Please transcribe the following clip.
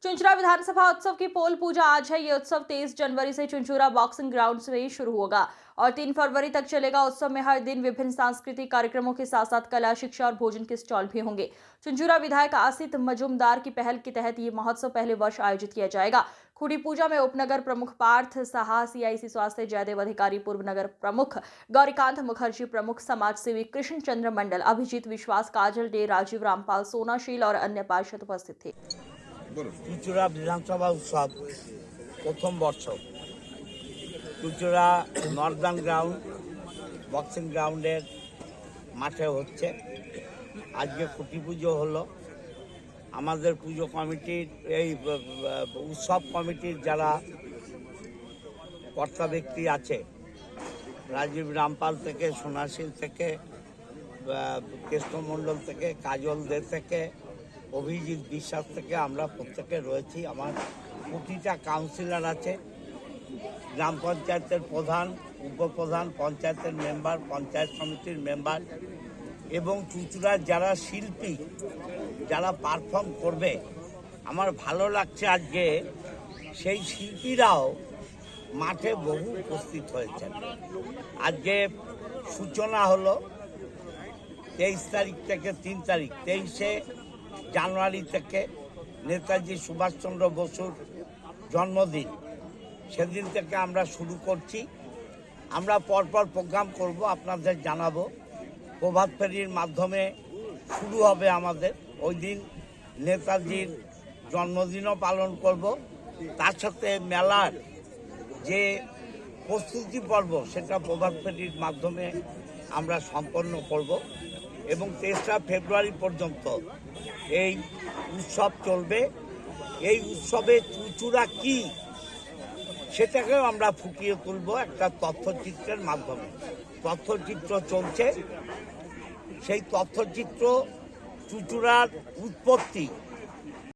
चुंचुरा विधानसभा उत्सव की पोल पूजा आज है। ये उत्सव 23 जनवरी से चुंचुरा बॉक्सिंग ग्राउंड से ही शुरू होगा और 3 फरवरी तक चलेगा। उत्सव में हर दिन विभिन्न सांस्कृतिक कार्यक्रमों के साथ साथ कला, शिक्षा और भोजन के स्टॉल भी होंगे। चुंचुरा विधायक आसित मजूमदार की पहल के तहत ये महोत्सव पहले वर्ष आयोजित किया जाएगा। खुड़ी पूजा में उपनगर प्रमुख पार्थ साहा, सीआईसी स्वास्थ्य जयदेव अधिकारी, पूर्व नगर प्रमुख गौरीकांत मुखर्जी, प्रमुख समाज सेवी कृष्ण चंद्र मंडल, अभिजीत विश्वास, काजल डे, राजीव रामपाल, सोनाशील और अन्य पार्षद उपस्थित थे। চুঁচুড়া বিধানসভা উৎসব প্রথম বর্ষ চুঁচুড়া নর্দার্ন গ্রাউন্ড বক্সিং গ্রাউন্ডের মাঠে হচ্ছে। আজকে খুঁটি পুজো হলো। আমাদের পুজো কমিটির এই উৎসব কমিটির যারা কর্তা ব্যক্তি আছে, রাজীব রামপাল থেকে, সোনাশীল থেকে, কৃষ্ণমণ্ডল থেকে, কাজল দে থেকে, অভিজিৎ বিশ্বাস থেকে আমরা প্রত্যেকে রয়েছি। আমার প্রতিটা কাউন্সিলর আছে, গ্রাম পঞ্চায়েতের প্রধান, উপপ্রধান, পঞ্চায়েতের মেম্বার, পঞ্চায়েত সমিতির মেম্বার এবং চুঁচুড়ার যারা শিল্পী, যারা পারফর্ম করবে। আমার ভালো লাগছে আজকে সেই শিল্পীরাও মাঠে বহু উপস্থিত হয়েছেন। আজকে সূচনা হলো 23 তারিখ থেকে 3 তারিখ, 23শে জানুয়ারি থেকে নেতাজি সুভাষচন্দ্র বসুর জন্মদিন, সেদিন থেকে আমরা শুরু করছি। আমরা পরপর প্রোগ্রাম করব, আপনাদের জানাবো। প্রভাত ফেরির মাধ্যমে শুরু হবে আমাদের। ওই দিন নেতাজির জন্মদিনও পালন করব। তার সাথে মেলার যে প্রস্তুতি পর্ব, সেটা প্রভাত ফেরির মাধ্যমে আমরা সম্পন্ন করব এবং 23 ফেব্রুয়ারি পর্যন্ত এই উৎসব চলবে। এই উৎসবে চুঁচুড়া কি, সেটাকেও আমরা ফুটিয়ে তুলব একটা তথ্যচিত্রের মাধ্যমে। তথ্যচিত্র চলছে, সেই তথ্যচিত্র চুঁচুড়ার উৎপত্তি,